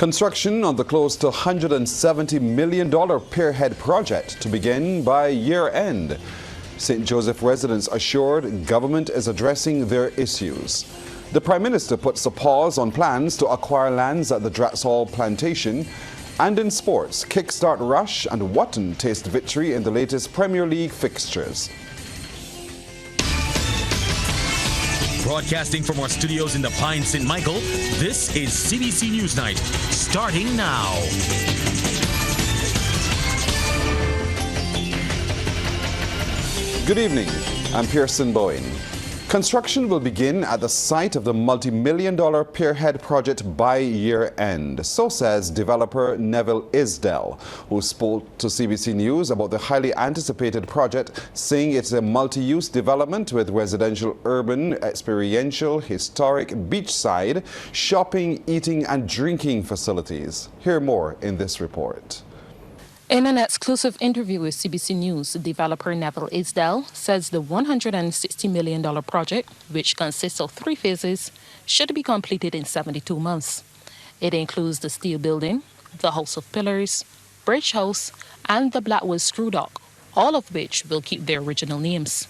Construction on the close to $170 million Pierhead Project to begin by year-end. St. Joseph residents assured government is addressing their issues. The Prime Minister puts a pause on plans to acquire lands at the Drax Plantation. And in sports, Kickstart Rush and Wotton taste victory in the latest Premier League fixtures. Broadcasting from our studios in the Pine St. Michael, this is CBC NewsNight, starting now. Good evening, I'm Pearson Bowen. Construction will begin at the site of the multi-million-dollar Pierhead Project by year-end. So says developer Neville Isdell, who spoke to CBC News about the highly anticipated project, saying it's a multi-use development with residential, urban, experiential, historic, beachside, shopping, eating and drinking facilities. Hear more in this report. In an exclusive interview with CBC News, developer Neville Isdell says the $160 million project, which consists of 3 phases, should be completed in 72 months. It includes the steel building, the House of Pillars, Bridge House, and the Blackwood Screw Dock, all of which will keep their original names.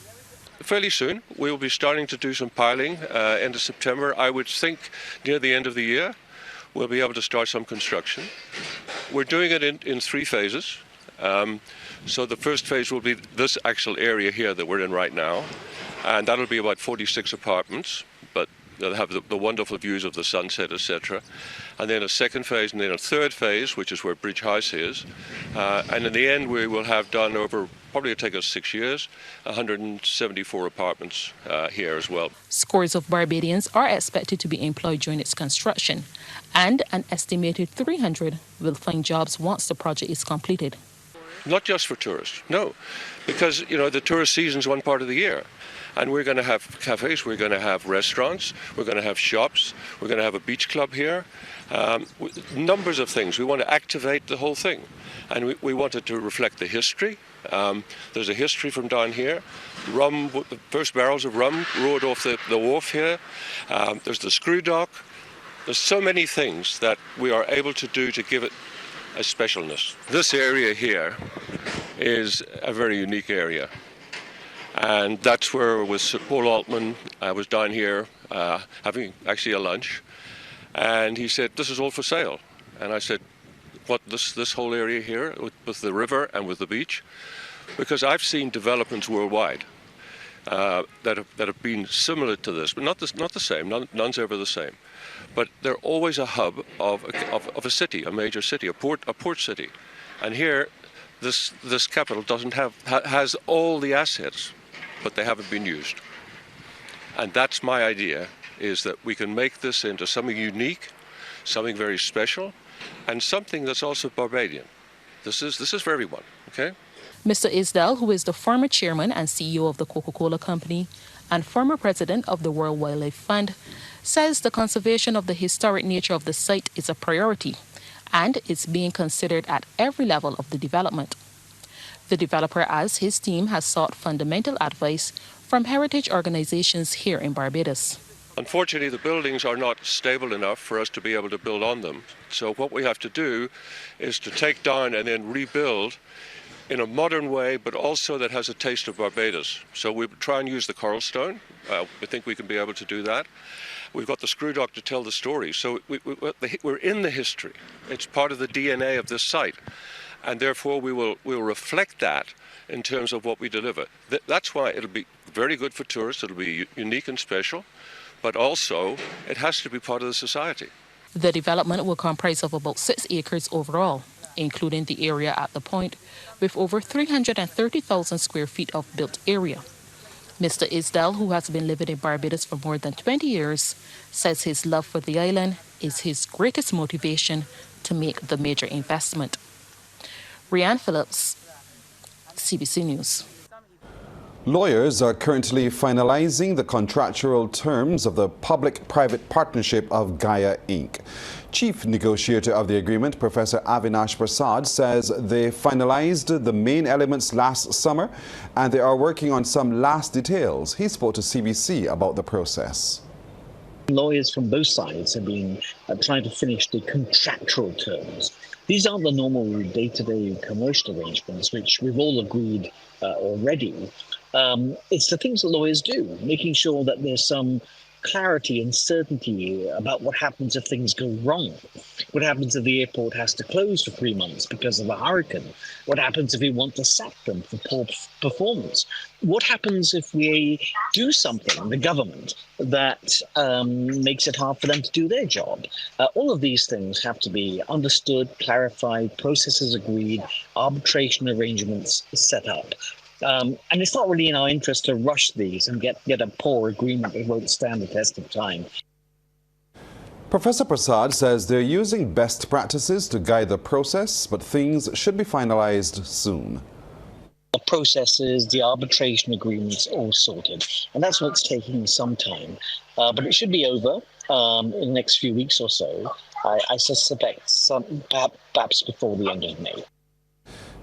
Fairly soon, we will be starting to do some piling end of September. I would think near the end of the year, we'll be able to start some construction. We're doing it in 3 phases. So the first phase will be this actual area here that we're in right now. And that'll be about 46 apartments, but they'll have the wonderful views of the sunset, etc. And then a second phase and then a third phase, which is where Bridge House is. And in the end, we will have done over, probably it'll take us 6 years, 174 apartments here as well. Scores of Barbadians are expected to be employed during its construction, and an estimated 300 will find jobs once the project is completed. Not just for tourists, no, because the tourist season is one part of the year. And we're going to have cafes, we're going to have restaurants, we're going to have shops, we're going to have a beach club here. Numbers of things. We want to activate the whole thing. And we want it to reflect the history. There's a history from down here. Rum, the first barrels of rum rode off the wharf here. There's the screw dock. There's so many things that we are able to do to give it a specialness. This area here is a very unique area. And that's where with Paul Altman, I was down here having actually a lunch. And he said, this is all for sale. And I said, what, this whole area here with the river and with the beach? Because I've seen developments worldwide that have been similar to this, but not the same, none's ever the same. But they're always a hub of a city, a major city, a port city. And here, this capital has all the assets, but they haven't been used. And that's my idea, is that we can make this into something unique, something very special, and something that's also Barbadian. This is for everyone, okay? Mr. Isdell, who is the former chairman and CEO of the Coca-Cola Company and former president of the World Wildlife Fund, says the conservation of the historic nature of the site is a priority, and it's being considered at every level of the development. The developer, as his team, has sought fundamental advice from heritage organizations here in Barbados. Unfortunately, the buildings are not stable enough for us to be able to build on them. So what we have to do is to take down and then rebuild in a modern way, but also that has a taste of Barbados. So we try and use the coral stone. I think we can be able to do that. We've got the screw dock to tell the story. So we're in the history. It's part of the DNA of this site. And therefore, we'll reflect that in terms of what we deliver. That's why it'll be very good for tourists. It'll be unique and special. But also, it has to be part of the society. The development will comprise of about 6 acres overall, including the area at the point, with over 330,000 square feet of built area. Mr. Isdell, who has been living in Barbados for more than 20 years, says his love for the island is his greatest motivation to make the major investment. Rianne Phillips, CBC News. Lawyers are currently finalizing the contractual terms of the public-private partnership of Gaia Inc. Chief negotiator of the agreement, Professor Avinash Prasad, says they finalized the main elements last summer and they are working on some last details. He spoke to CBC about the process. Lawyers from both sides have been trying to finish the contractual terms. These aren't the normal day-to-day commercial arrangements, which we've all agreed already. It's the things that lawyers do, making sure that there's some clarity and certainty about what happens if things go wrong. What happens if the airport has to close for 3 months because of a hurricane? What happens if we want to sack them for poor performance? What happens if we do something, the government, that makes it hard for them to do their job? All of these things have to be understood, clarified, processes agreed, arbitration arrangements set up. And it's not really in our interest to rush these and get a poor agreement that won't stand the test of time. Professor Prasad says they're using best practices to guide the process, but things should be finalized soon. The processes, the arbitration agreements, all sorted. And that's what's taking some time. But it should be over in the next few weeks or so. I suspect perhaps before the end of May.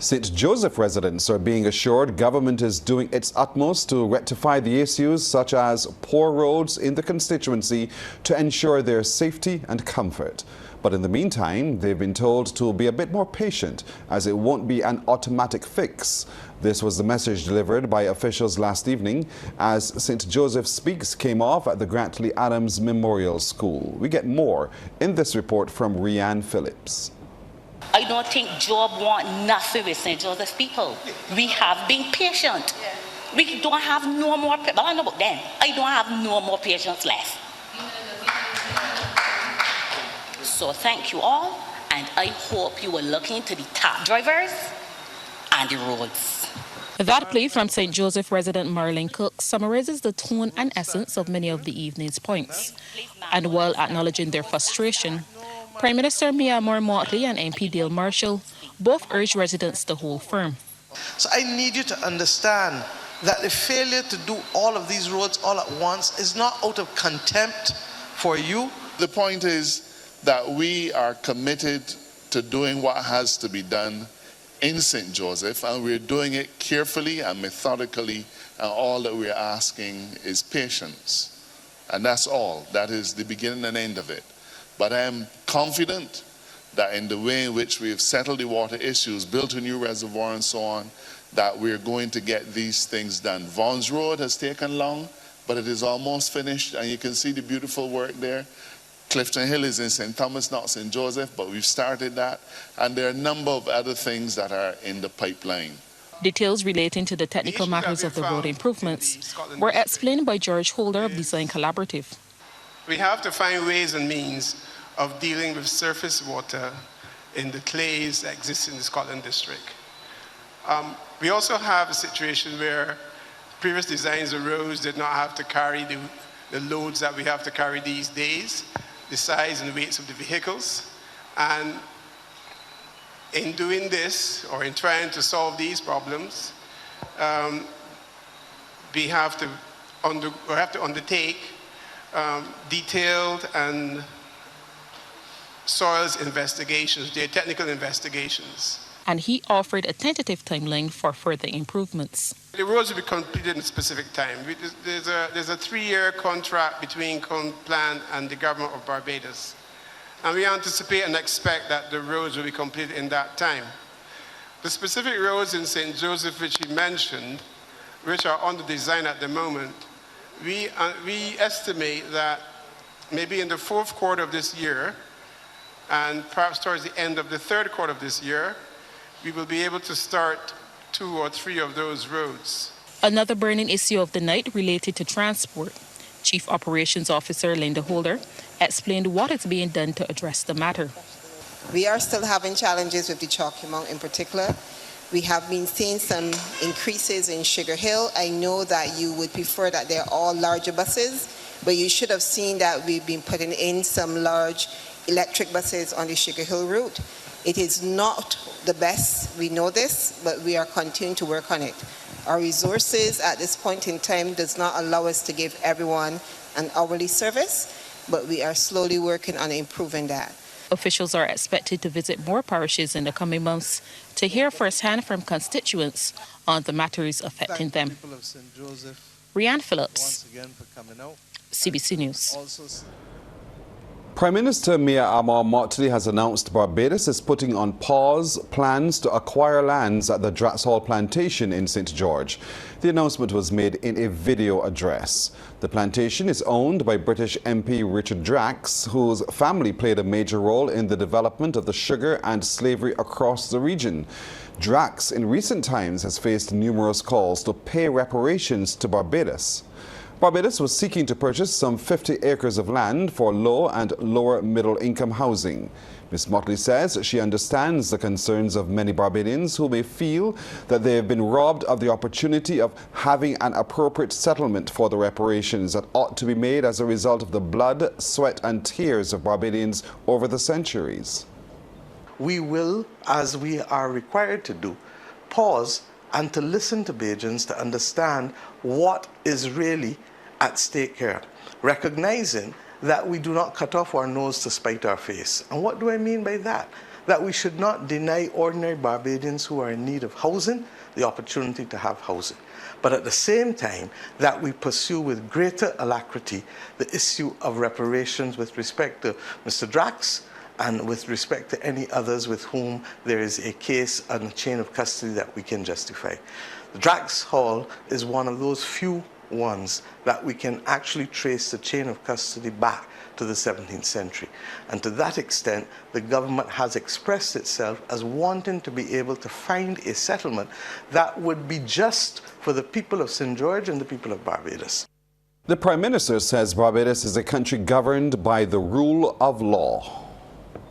St. Joseph residents are being assured government is doing its utmost to rectify the issues such as poor roads in the constituency to ensure their safety and comfort. But in the meantime, they've been told to be a bit more patient as it won't be an automatic fix. This was the message delivered by officials last evening as St. Joseph Speaks came off at the Grantley Adams Memorial School. We get more in this report from Rianne Phillips. I don't think Job want nothing with St. Joseph people. We have been patient. We don't have no more, but I know about them. I don't have no more patience left. So thank you all, and I hope you will look into the top drivers and the roads. That plea from St. Joseph resident Marilyn Cook summarizes the tone and essence of many of the evening's points. And while acknowledging their frustration, Prime Minister Mia Moore-Motley and MP Dale Marshall both urged residents to hold firm. So I need you to understand that the failure to do all of these roads all at once is not out of contempt for you. The point is that we are committed to doing what has to be done in St. Joseph, and we're doing it carefully and methodically, and all that we're asking is patience. And that's all. That is the beginning and end of it. But I am confident that in the way in which we've settled the water issues, built a new reservoir and so on, that we're going to get these things done. Vaughan's Road has taken long, but it is almost finished, and you can see the beautiful work there. Clifton Hill is in St. Thomas, not St. Joseph, but we've started that. And there are a number of other things that are in the pipeline. Details relating to the technical matters of the road improvements were explained by George Holder of Design Collaborative. We have to find ways and means of dealing with surface water in the clays that exist in the Scotland district. We also have a situation where previous designs of roads did not have to carry the loads that we have to carry these days, the size and weights of the vehicles. And in doing this, or in trying to solve these problems, we have to undertake detailed and soils investigations, geotechnical investigations. And he offered a tentative timeline for further improvements. The roads will be completed in a specific time. There's a 3-year contract between Plan and the government of Barbados. And we anticipate and expect that the roads will be completed in that time. The specific roads in St. Joseph, which he mentioned, which are under design at the moment, we estimate that maybe in the 4th quarter of this year, and perhaps towards the end of the 3rd quarter of this year, we will be able to start 2 or 3 of those roads. Another burning issue of the night related to transport. Chief Operations Officer Linda Holder explained what is being done to address the matter. We are still having challenges with the Chalky Mount in particular. We have been seeing some increases in Sugar Hill. I know that you would prefer that they're all larger buses, but you should have seen that we've been putting in some large electric buses on the Sugar Hill route. It is not the best, we know this, but we are continuing to work on it. Our resources at this point in time does not allow us to give everyone an hourly service, but we are slowly working on improving that. Officials are expected to visit more parishes in the coming months to hear firsthand from constituents on the matters affecting them. People of St. Joseph, Rianne Phillips, once again for coming out. CBC News. Prime Minister Mia Amor Motley has announced Barbados is putting on pause plans to acquire lands at the Drax Plantation in St. George. The announcement was made in a video address. The plantation is owned by British MP Richard Drax, whose family played a major role in the development of the sugar and slavery across the region. Drax in recent times has faced numerous calls to pay reparations to Barbados. Barbados was seeking to purchase some 50 acres of land for low and lower middle income housing. Ms. Motley says she understands the concerns of many Barbadians who may feel that they have been robbed of the opportunity of having an appropriate settlement for the reparations that ought to be made as a result of the blood, sweat and tears of Barbadians over the centuries. We will, as we are required to do, pause and to listen to Bajans to understand what is really at stake here, recognizing that we do not cut off our nose to spite our face. And what do I mean by that? That we should not deny ordinary Barbadians who are in need of housing the opportunity to have housing. But at the same time, that we pursue with greater alacrity the issue of reparations with respect to Mr. Drax and with respect to any others with whom there is a case and a chain of custody that we can justify. The Drax Hall is one of those few ones that we can actually trace the chain of custody back to the 17th century. And to that extent, the government has expressed itself as wanting to be able to find a settlement that would be just for the people of St. George and the people of Barbados. The Prime Minister says Barbados is a country governed by the rule of law.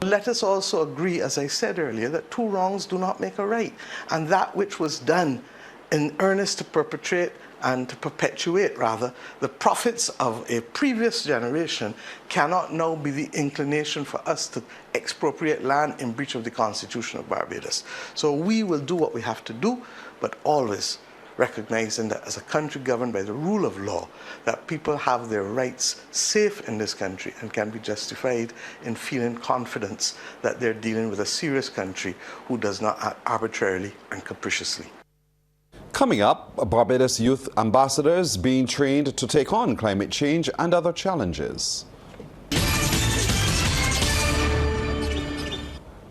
Let us also agree, as I said earlier, that two wrongs do not make a right. And that which was done in earnest to perpetrate and to perpetuate, rather, the profits of a previous generation cannot now be the inclination for us to expropriate land in breach of the Constitution of Barbados. So we will do what we have to do, but always recognizing that as a country governed by the rule of law, that people have their rights safe in this country and can be justified in feeling confidence that they're dealing with a serious country who does not act arbitrarily and capriciously. Coming up, Barbados youth ambassadors being trained to take on climate change and other challenges.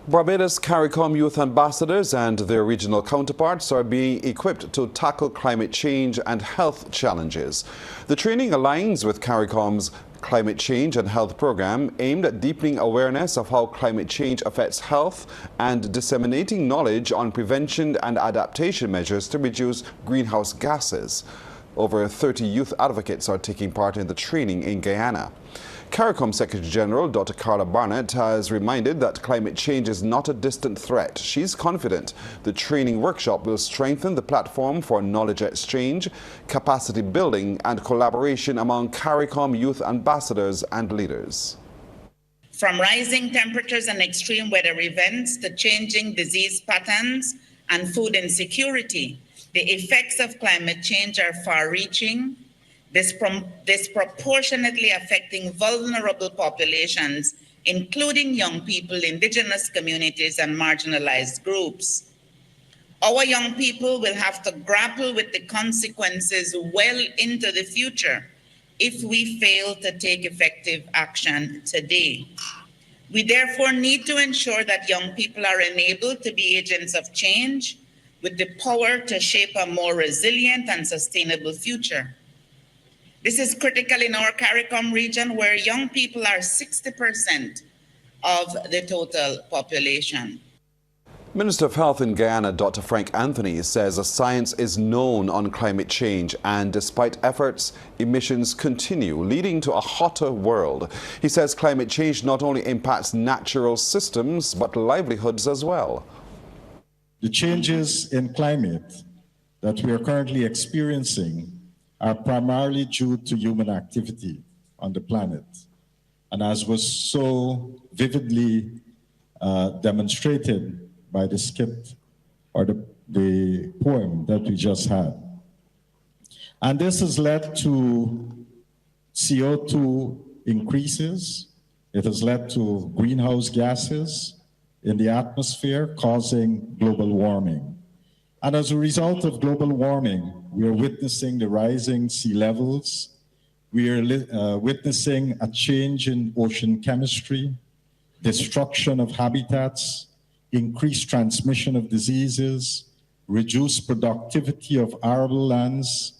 Barbados CARICOM youth ambassadors and their regional counterparts are being equipped to tackle climate change and health challenges. The training aligns with CARICOM's Climate Change and Health program aimed at deepening awareness of how climate change affects health and disseminating knowledge on prevention and adaptation measures to reduce greenhouse gases. Over 30 youth advocates are taking part in the training in Guyana. CARICOM Secretary General Dr. Carla Barnett has reminded that climate change is not a distant threat. She's confident the training workshop will strengthen the platform for knowledge exchange, capacity building and collaboration among CARICOM youth ambassadors and leaders. From rising temperatures and extreme weather events to changing disease patterns and food insecurity, the effects of climate change are far-reaching, disproportionately affecting vulnerable populations, including young people, indigenous communities, and marginalized groups. Our young people will have to grapple with the consequences well into the future if we fail to take effective action today. We therefore need to ensure that young people are enabled to be agents of change with the power to shape a more resilient and sustainable future. This is critical in our CARICOM region, where young people are 60% of the total population. Minister of Health in Guyana, Dr. Frank Anthony, says a science is known on climate change, and despite efforts, emissions continue, leading to a hotter world. He says climate change not only impacts natural systems, but livelihoods as well. The changes in climate that we are currently experiencing are primarily due to human activity on the planet. And as was so vividly demonstrated by the skit or the poem that we just had. And this has led to CO2 increases. It has led to greenhouse gases in the atmosphere, causing global warming. And as a result of global warming, we are witnessing the rising sea levels, We are witnessing a change in ocean chemistry, destruction of habitats, increased transmission of diseases, reduced productivity of arable lands.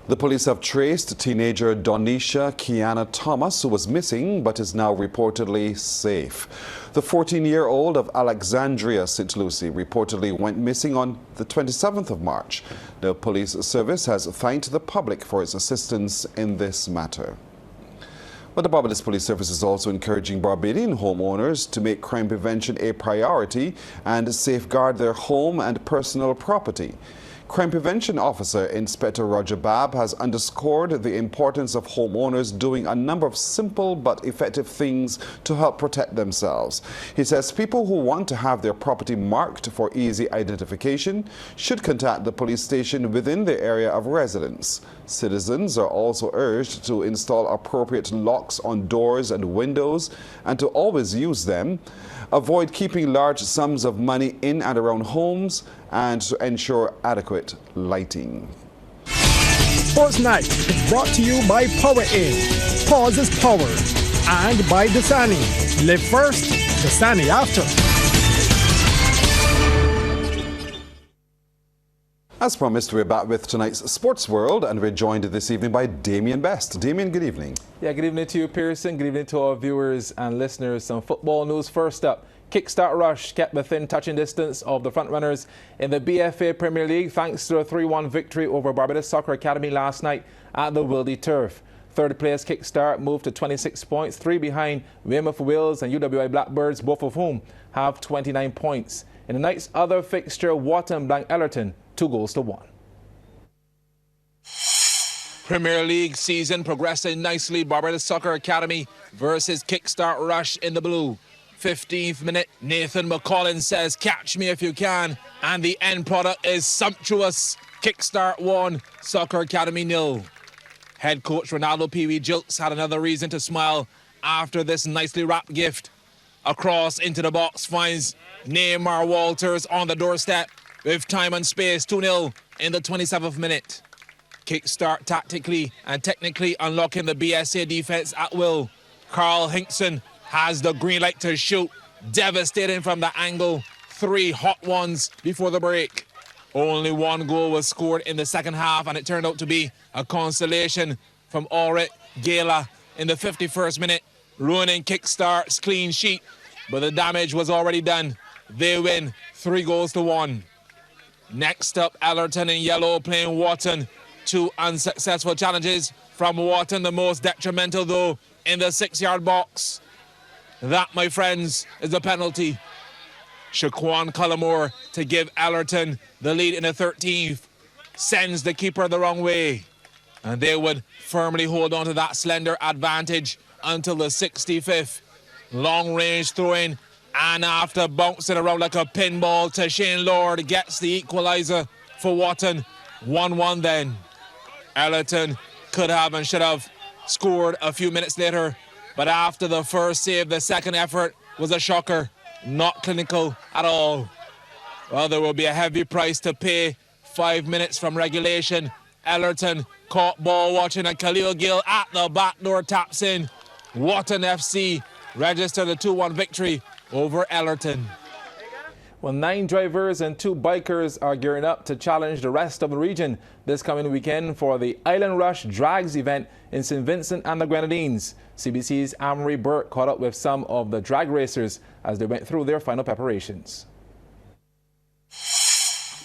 The police have traced teenager Donisha Kiana Thomas, who was missing but is now reportedly safe. The 14-year-old of Alexandria, St. Lucie, reportedly went missing on the 27th of March. The police service has thanked the public for its assistance in this matter. But the Barbados Police Service is also encouraging Barbadian homeowners to make crime prevention a priority and safeguard their home and personal property. Crime Prevention Officer Inspector Roger Babb has underscored the importance of homeowners doing a number of simple but effective things to help protect themselves. He says people who want to have their property marked for easy identification should contact the police station within their area of residence. Citizens are also urged to install appropriate locks on doors and windows and to always use them. Avoid keeping large sums of money in and around homes and to ensure adequate lighting. Sports Night is brought to you by Power In. Pause is power. And by Dasani. Live first, Dasani after. As promised, we're back with tonight's Sports World, and we're joined this evening by Damien Best. Damien, good evening. Yeah, good evening to you, Pearson. Good evening to our viewers and listeners. Some football news first up. Kickstart Rush kept within touching distance of the frontrunners in the BFA Premier League thanks to a 3-1 victory over Barbados Soccer Academy last night at the Wildy Turf. Third place Kickstart moved to 26 points, 3 behind Weymouth Wales and UWI Blackbirds, both of whom have 29 points. In the night's other fixture, Wharton blank Ellerton 2-1. Premier League season progressing nicely. Barbados Soccer Academy versus Kickstart Rush in the blue. 15th minute, Nathan McCollin says, "Catch me if you can." And the end product is sumptuous. Kickstart 1, Soccer Academy 0. Head coach Ronaldo Pee Wee Jilts had another reason to smile after this nicely wrapped gift. Across into the box finds Neymar Walters on the doorstep with time and space. 2-0 in the 27th minute. Kickstart tactically and technically unlocking the BSA defense at will. Carl Hinkson has the green light to shoot. Devastating from the angle. 3 hot ones before the break. Only 1 goal was scored in the second half, and it turned out to be a consolation from Auret Gala in the 51st minute, ruining Kickstart's clean sheet. But the damage was already done. They win 3-1. Next up, Ellerton in yellow playing Wharton. 2 unsuccessful challenges from Wharton, the most detrimental though in the 6-yard box. That, my friends, is a penalty. Shaquan Cullimore to give Ellerton the lead in the 13th. Sends the keeper the wrong way. And they would firmly hold on to that slender advantage until the 65th. Long range throwing, and after bouncing around like a pinball, Shane Lord gets the equalizer for Wharton. 1-1 then. Ellerton could have and should have scored a few minutes later, but after the first save, the second effort was a shocker. Not clinical at all. Well, there will be a heavy price to pay. 5 minutes from regulation. Ellerton caught ball watching, and Khalil Gill at the back door taps in. Wharton FC registered a 2-1 victory over Ellerton. Well, 9 drivers and 2 bikers are gearing up to challenge the rest of the region this coming weekend for the Island Rush Drags event in St. Vincent and the Grenadines. CBC's Amory Burke caught up with some of the drag racers as they went through their final preparations.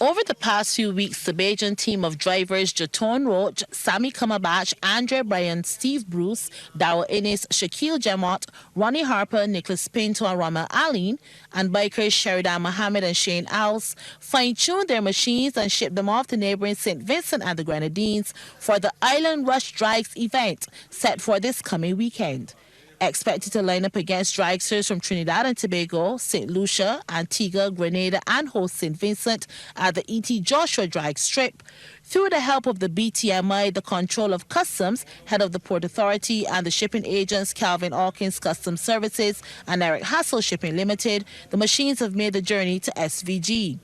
Over the past few weeks, the Bajan team of drivers Jaton Roach, Sammy Kamabach, Andre Bryan, Steve Bruce, Dawa Innes, Shaquille Jamot, Ronnie Harper, Nicholas Pinto, and Ramel Aline, and bikers Sheridan Mohammed and Shane Owls fine-tuned their machines and shipped them off to neighboring St. Vincent and the Grenadines for the Island Rush Drags event set for this coming weekend. Expected to line up against dragsters from Trinidad and Tobago, St. Lucia, Antigua, Grenada, and host St. Vincent at the E.T. Joshua Drag Strip. Through the help of the BTMI, the Control of Customs, head of the Port Authority, and the shipping agents Calvin Hawkins Customs Services and Eric Hassel Shipping Limited, the machines have made the journey to SVG.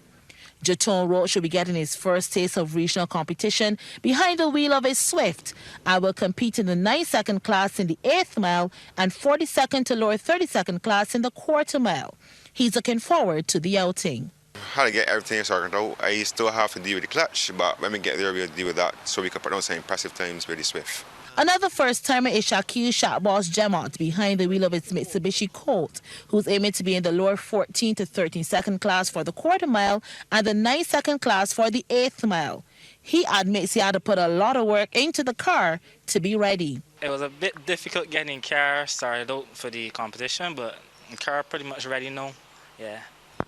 Jatone Road should be getting his first taste of regional competition behind the wheel of his Swift and will compete in the 9-second class in the 8th mile and 42nd to lower 32nd class in the quarter mile. He's looking forward to the outing. How to get everything sorted out. I still have to deal with the clutch, but when we get there, we'll deal with that so we can put down some impressive times with the Swift. Another first-timer is Shaquille Shotboss Gemont behind the wheel of its Mitsubishi Colt, who's aiming to be in the lower 14 to 13-second class for the quarter mile and the 9-second class for the 8th mile. He admits he had to put a lot of work into the car to be ready. It was a bit difficult getting in car started out for the competition, but the car pretty much ready now. Yeah.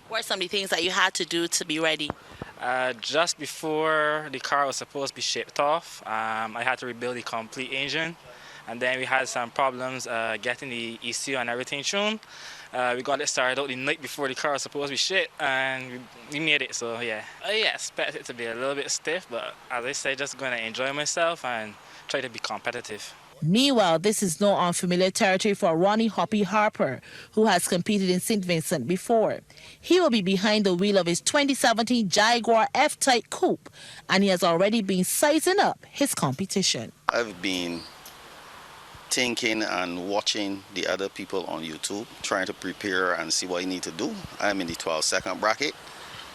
What are some of the things that you had to do to be ready? Just before the car was supposed to be shipped off, I had to rebuild the complete engine, and then we had some problems getting the ECU and everything tuned. We got it started out the night before the car was supposed to be shipped, and we made it, so yeah. I expect it to be a little bit stiff, but as I say, just going to enjoy myself and try to be competitive. Meanwhile, this is no unfamiliar territory for Ronnie Hoppy Harper, who has competed in St. Vincent before. He will be behind the wheel of his 2017 Jaguar F-Type Coupe, and he has already been sizing up his competition. I've been thinking and watching the other people on YouTube, trying to prepare and see what I need to do. I'm in the 12-second bracket,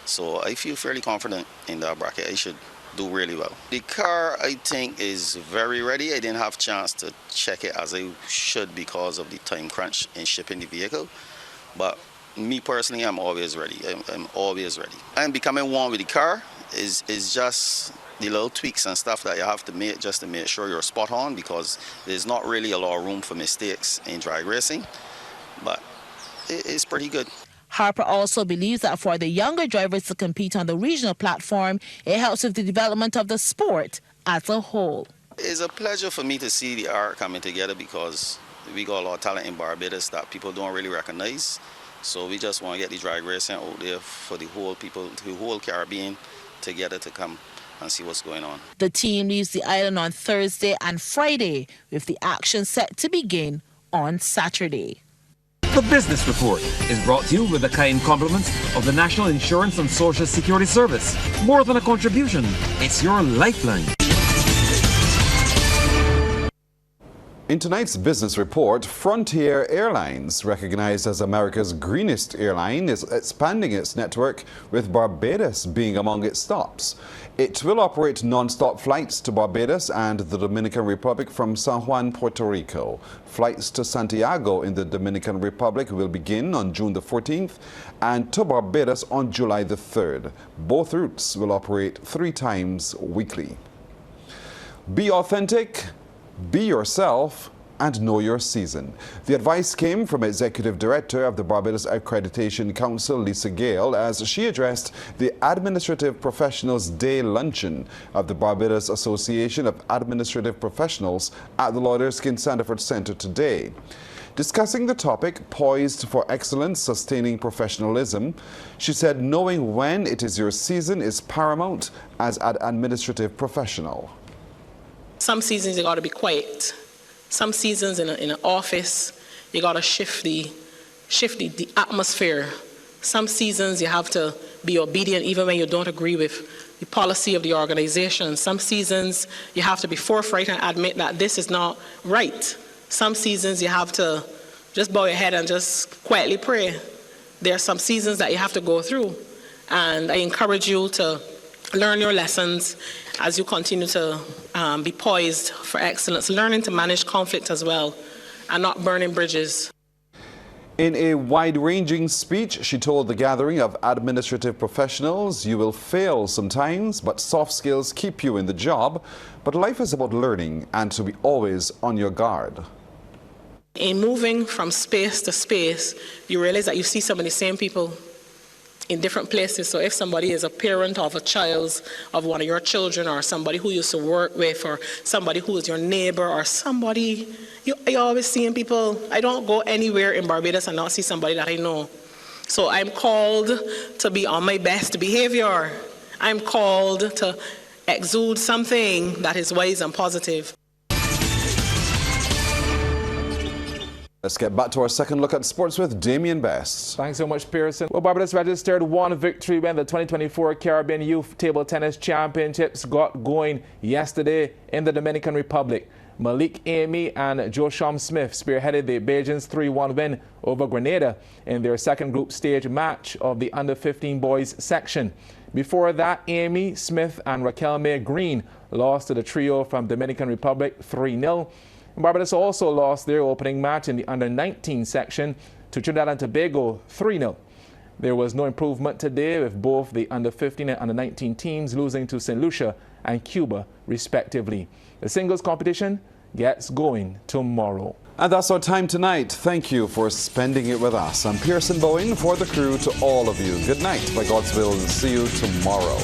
so I feel fairly confident in that bracket. I should do really well. The car, I think, is very ready. I didn't have a chance to check it as I should because of the time crunch in shipping the vehicle. But me personally, I'm always ready. I'm always ready. I'm becoming one with the car. Is just the little tweaks and stuff that you have to make just to make sure you're spot on, because there's not really a lot of room for mistakes in drag racing. But it's pretty good. Harper also believes that for the younger drivers to compete on the regional platform, it helps with the development of the sport as a whole. It's a pleasure for me to see the art coming together, because we got a lot of talent in Barbados that people don't really recognize. So we just want to get the drag racing out there for the whole people, the whole Caribbean together to come and see what's going on. The team leaves the island on Thursday and Friday, with the action set to begin on Saturday. The Business Report is brought to you with the kind compliments of the National Insurance and Social Security Service. More than a contribution, it's your lifeline. In tonight's business report, Frontier Airlines, recognized as America's greenest airline, is expanding its network, with Barbados being among its stops. It will operate non-stop flights to Barbados and the Dominican Republic from San Juan, Puerto Rico. Flights to Santiago in the Dominican Republic will begin on June the 14th and to Barbados on July the 3rd. Both routes will operate 3 times weekly. Be authentic, be yourself, and know your season. The advice came from Executive Director of the Barbados Accreditation Council, Lisa Gale, as she addressed the Administrative Professionals Day Luncheon of the Barbados Association of Administrative Professionals at the Lord Erskine Sandiford Center today. Discussing the topic, Poised for Excellence, Sustaining Professionalism, she said knowing when it is your season is paramount as an administrative professional. Some seasons you got to be quiet. Some seasons in an office, you got to shift the atmosphere. Some seasons you have to be obedient even when you don't agree with the policy of the organization. Some seasons you have to be forthright and admit that this is not right. Some seasons you have to just bow your head and just quietly pray. There are some seasons that you have to go through, and I encourage you to learn your lessons as you continue to be poised for excellence, learning to manage conflict as well and not burning bridges. In a wide-ranging speech, she told the gathering of administrative professionals, you will fail sometimes, but soft skills keep you in the job. But life is about learning and to be always on your guard. In moving from space to space, you realize that you see some of the same people in different places. So if somebody is a parent of a child, of one of your children, or somebody who you used to work with, or somebody who is your neighbor, or somebody, you're always seeing people. I don't go anywhere in Barbados and not see somebody that I know. So I'm called to be on my best behavior. I'm called to exude something that is wise and positive. Let's get back to our second look at sports with Damian Best. Thanks so much, Pearson. Well, Barbados registered one victory when the 2024 Caribbean Youth Table Tennis Championships got going yesterday in the Dominican Republic. Malik Amy and Josham Smith spearheaded the Bajans' 3-1 win over Grenada in their second group stage match of the under-15 boys section. Before that, Amy, Smith and Raquel May Green lost to the trio from Dominican Republic 3-0. Barbados also lost their opening match in the under-19 section to Trinidad and Tobago 3-0. There was no improvement today, with both the under-15 and under-19 teams losing to St. Lucia and Cuba, respectively. The singles competition gets going tomorrow. And that's our time tonight. Thank you for spending it with us. I'm Pearson Bowen for the crew. To all of you, good night. By God's will, see you tomorrow.